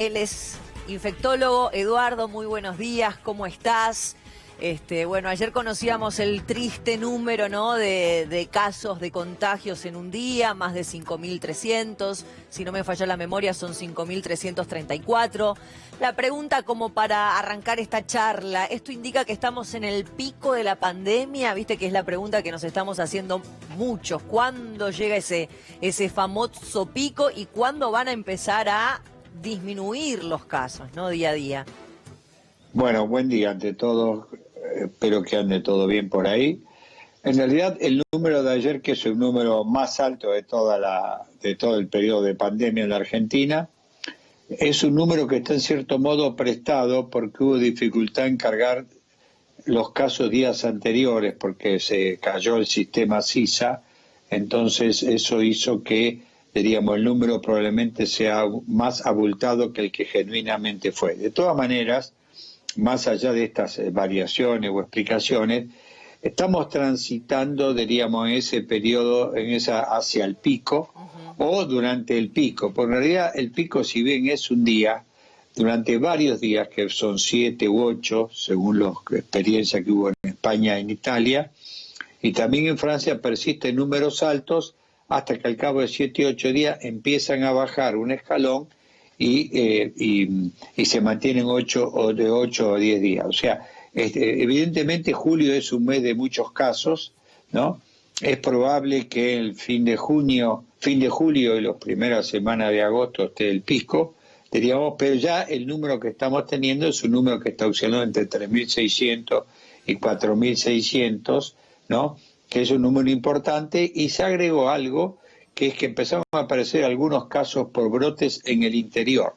Él es infectólogo. Eduardo, muy buenos días, ¿cómo estás? Bueno, ayer conocíamos el triste número, ¿no?, de casos de contagios en un día, más de 5.300, si no me falla la memoria son 5.334. La pregunta como para arrancar esta charla, ¿esto indica que estamos en el pico de la pandemia? Viste que es la pregunta que nos estamos haciendo muchos. ¿Cuándo llega ese famoso pico y cuándo van a empezar a disminuir los casos, ¿no?, día a día? Bueno, buen día ante todo, espero que ande todo bien por ahí. En realidad el número de ayer, que es el número más alto de todo el periodo de pandemia en la Argentina, es un número que está en cierto modo prestado porque hubo dificultad en cargar los casos días anteriores porque se cayó el sistema SISA, entonces eso hizo que, diríamos, el número probablemente sea más abultado que el que genuinamente fue. De todas maneras, más allá de estas variaciones o explicaciones, estamos transitando, diríamos, en ese periodo, hacia el pico o durante el pico. Por realidad, el pico, si bien es un día, durante varios días, que son 7 u 8, según la experiencia que hubo en España y en Italia, y también en Francia persisten números altos hasta que al cabo de 7 y 8 días empiezan a bajar un escalón y se mantienen de 8 o 10 días. O sea, evidentemente julio es un mes de muchos casos, ¿no? Es probable que el fin de julio y las primeras semanas de agosto esté el pico, diríamos, pero ya el número que estamos teniendo es un número que está oscilando entre 3.600 y 4.600, ¿no?, que es un número importante, y se agregó algo, que es que empezaron a aparecer algunos casos por brotes en el interior.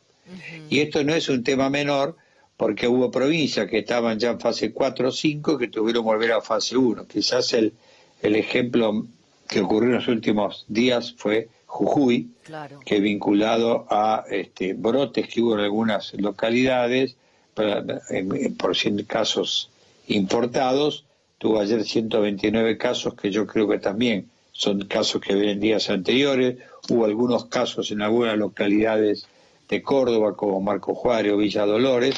Y esto no es un tema menor, porque hubo provincias que estaban ya en fase 4 o 5 que tuvieron que volver a fase 1. Quizás el ejemplo que ocurrió en los últimos días fue Jujuy, claro, que vinculado a brotes que hubo en algunas localidades, por 100 casos importados, tuvo ayer 129 casos, que yo creo que también son casos que vienen días anteriores. Hubo algunos casos en algunas localidades de Córdoba, como Marco Juárez o Villa Dolores,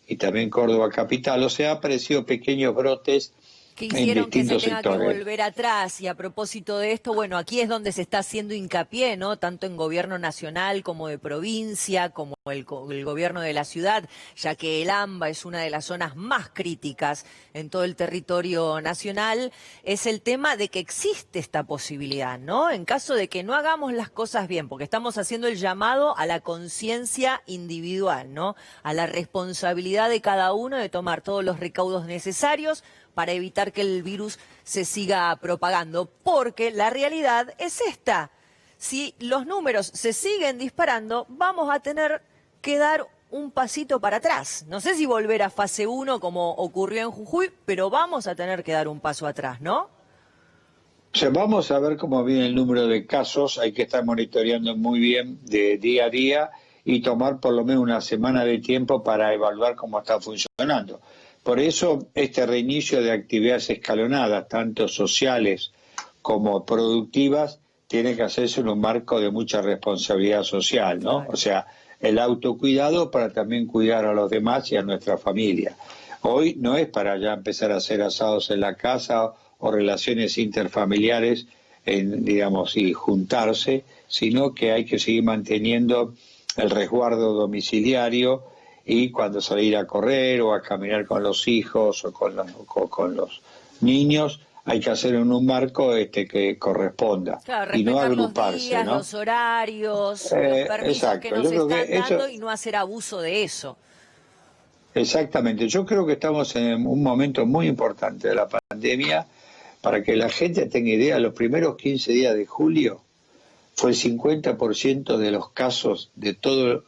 y también Córdoba capital. O sea, han aparecido pequeños brotes que hicieron en que se distintos tenga sectores. Que volver atrás. Y a propósito de esto, bueno, aquí es donde se está haciendo hincapié, ¿no?, tanto en gobierno nacional como de provincia, como el gobierno de la ciudad, ya que el AMBA es una de las zonas más críticas en todo el territorio nacional, es el tema de que existe esta posibilidad, ¿no?, en caso de que no hagamos las cosas bien, porque estamos haciendo el llamado a la conciencia individual, ¿no?, a la responsabilidad de cada uno de tomar todos los recaudos necesarios para evitar que el virus se siga propagando, porque la realidad es esta: si los números se siguen disparando, vamos a tener que dar un pasito para atrás. No sé si volver a fase 1 como ocurrió en Jujuy, pero vamos a tener que dar un paso atrás, ¿no? O sea, vamos a ver cómo viene el número de casos. Hay que estar monitoreando muy bien de día a día y tomar por lo menos una semana de tiempo para evaluar cómo está funcionando. Por eso este reinicio de actividades escalonadas, tanto sociales como productivas, tiene que hacerse en un marco de mucha responsabilidad social, ¿no? Claro. O sea, el autocuidado para también cuidar a los demás y a nuestra familia. Hoy no es para ya empezar a hacer asados en la casa o relaciones interfamiliares, digamos, y juntarse, sino que hay que seguir manteniendo el resguardo domiciliario, y cuando salir a correr o a caminar con los hijos o con los niños, hay que hacer en un marco que corresponda, claro, y no los agruparse, días, ¿no? los horarios, los permisos Exacto. que nos Yo creo están que dando, y no hacer abuso de eso. Exactamente, yo creo que estamos en un momento muy importante de la pandemia. Para que la gente tenga idea, los primeros 15 días de julio fue el 50% de los casos de toda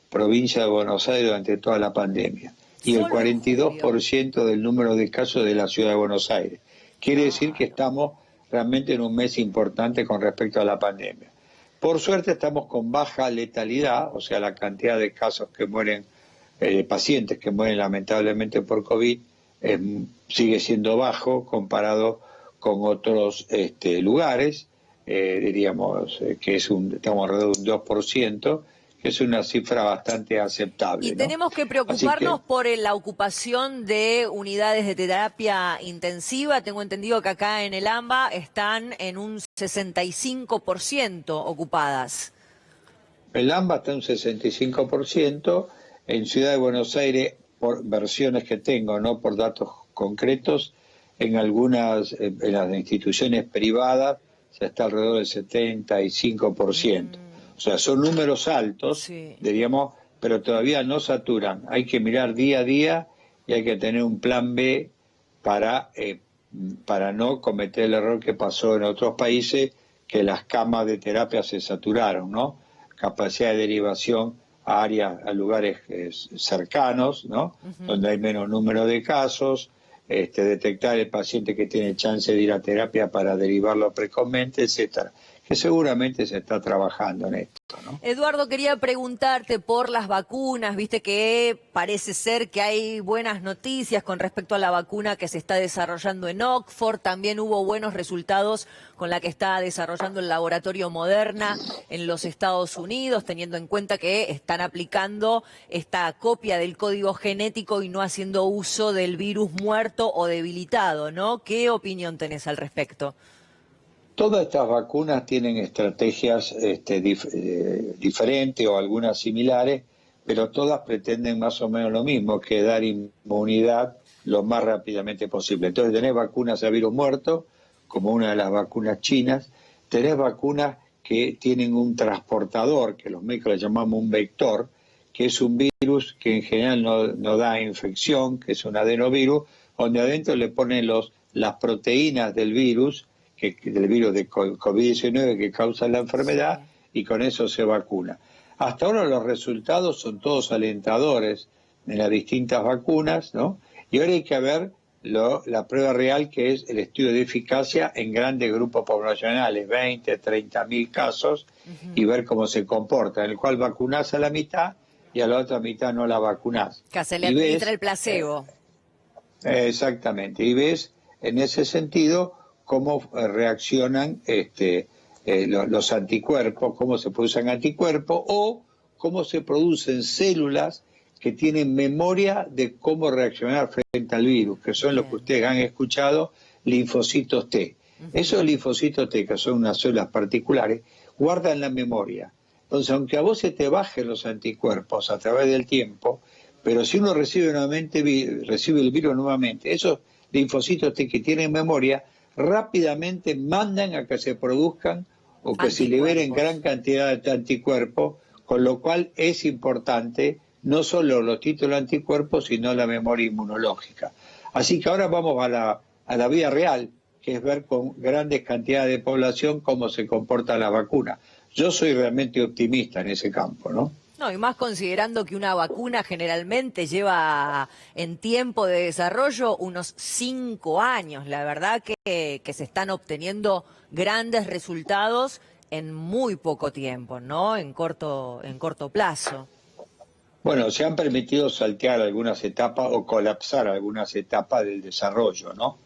provincia de Buenos Aires durante toda la pandemia, y el 42% del número de casos de la ciudad de Buenos Aires. Quiere decir que estamos realmente en un mes importante con respecto a la pandemia. Por suerte estamos con baja letalidad, o sea, la cantidad de casos que mueren, pacientes que mueren lamentablemente por COVID, sigue siendo bajo comparado con otros lugares. Diríamos que estamos alrededor de un 2%, que es una cifra bastante aceptable. Y tenemos que preocuparnos por la ocupación de unidades de terapia intensiva. Tengo entendido que acá en el AMBA están en un 65% ocupadas. El AMBA está en un 65%, en Ciudad de Buenos Aires, por versiones que tengo, no por datos concretos, en algunas, en las instituciones privadas, ya está alrededor del 75%. O sea, son números altos, Sí. diríamos, pero todavía no saturan. Hay que mirar día a día y hay que tener un plan B para no cometer el error que pasó en otros países, que las camas de terapia se saturaron, ¿no? Capacidad de derivación a áreas, a lugares cercanos, ¿no? Donde hay menos número de casos, detectar el paciente que tiene chance de ir a terapia para derivarlo precozmente, etcétera, que seguramente se está trabajando en esto, ¿no? Eduardo, quería preguntarte por las vacunas. Viste que parece ser que hay buenas noticias con respecto a la vacuna que se está desarrollando en Oxford. También hubo buenos resultados con la que está desarrollando el laboratorio Moderna en los Estados Unidos, teniendo en cuenta que están aplicando esta copia del código genético y no haciendo uso del virus muerto o debilitado, ¿no? ¿Qué opinión tenés al respecto? Todas estas vacunas tienen estrategias diferentes o algunas similares, pero todas pretenden más o menos lo mismo, que dar inmunidad lo más rápidamente posible. Entonces tenés vacunas a virus muerto, como una de las vacunas chinas, tenés vacunas que tienen un transportador, que los médicos le llamamos un vector, que es un virus que en general no da infección, que es un adenovirus, donde adentro le ponen las proteínas del virus de COVID-19 que causa la enfermedad, y con eso se vacuna. Hasta ahora los resultados son todos alentadores en las distintas vacunas, ¿no? Y ahora hay que ver la prueba real, que es el estudio de eficacia en grandes grupos poblacionales, 20, 30.000 casos, y ver cómo se comporta, en el cual vacunás a la mitad y a la otra mitad no la vacunás. Que se le administra el placebo. Exactamente, y ves en ese sentido cómo reaccionan los anticuerpos, cómo se producen anticuerpos o cómo se producen células que tienen memoria de cómo reaccionar frente al virus, que son los que ustedes han escuchado, linfocitos T. Esos linfocitos T, que son unas células particulares, guardan la memoria. Entonces, aunque a vos se te bajen los anticuerpos a través del tiempo, pero si uno recibe el virus nuevamente, esos linfocitos T que tienen memoria, rápidamente mandan a que se produzcan o que se liberen gran cantidad de anticuerpos, con lo cual es importante no solo los títulos anticuerpos, sino la memoria inmunológica. Así que ahora vamos a la vida real, que es ver con grandes cantidades de población cómo se comporta la vacuna. Yo soy realmente optimista en ese campo, ¿no? No, y más considerando que una vacuna generalmente lleva en tiempo de desarrollo unos 5 años. La verdad que se están obteniendo grandes resultados en muy poco tiempo, ¿no? En corto plazo. Bueno, se han permitido saltear algunas etapas o colapsar algunas etapas del desarrollo, ¿no?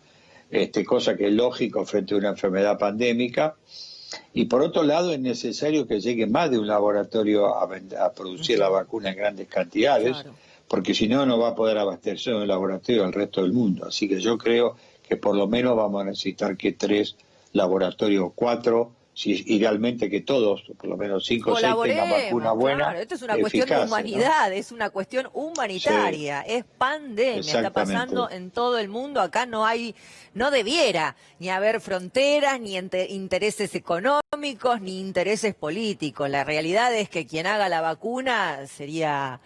Cosa que es lógico frente a una enfermedad pandémica. Y por otro lado, es necesario que llegue más de un laboratorio a producir la vacuna en grandes cantidades, porque si no, no va a poder abastecer un laboratorio al resto del mundo. Así que yo creo que por lo menos vamos a necesitar que 3 laboratorios, 4, si idealmente que todos, por lo menos 5 o 6 tengan vacuna buena. Claro, esto es una cuestión de humanidad, ¿no? Es una cuestión humanitaria, es pandemia, está pasando en todo el mundo. Acá no debiera ni haber fronteras, ni intereses económicos, ni intereses políticos. La realidad es que quien haga la vacuna sería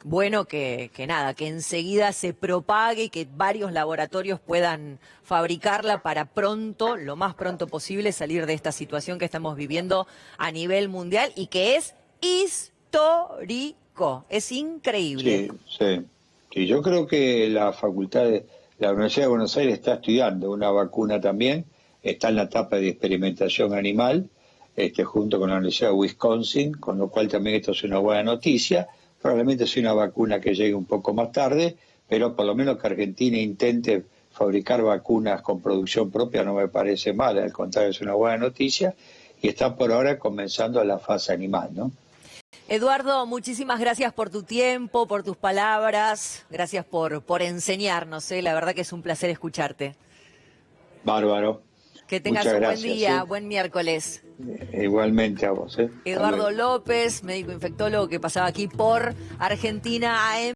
bueno que enseguida se propague y que varios laboratorios puedan fabricarla para pronto, lo más pronto posible, salir de esta situación que estamos viviendo a nivel mundial y que es histórico, es increíble. Sí, yo creo que la Universidad de Buenos Aires está estudiando una vacuna también, está en la etapa de experimentación animal, junto con la Universidad de Wisconsin, con lo cual también esto es una buena noticia. Probablemente sea una vacuna que llegue un poco más tarde, pero por lo menos que Argentina intente fabricar vacunas con producción propia no me parece mal, al contrario es una buena noticia, y está por ahora comenzando la fase animal, ¿no? Eduardo, muchísimas gracias por tu tiempo, por tus palabras, gracias por enseñarnos, la verdad que es un placer escucharte. Bárbaro. Que tengas Muchas un buen gracias, día, buen miércoles. Igualmente a vos. Hasta Eduardo luego. López, médico infectólogo que pasaba aquí por Argentina AM.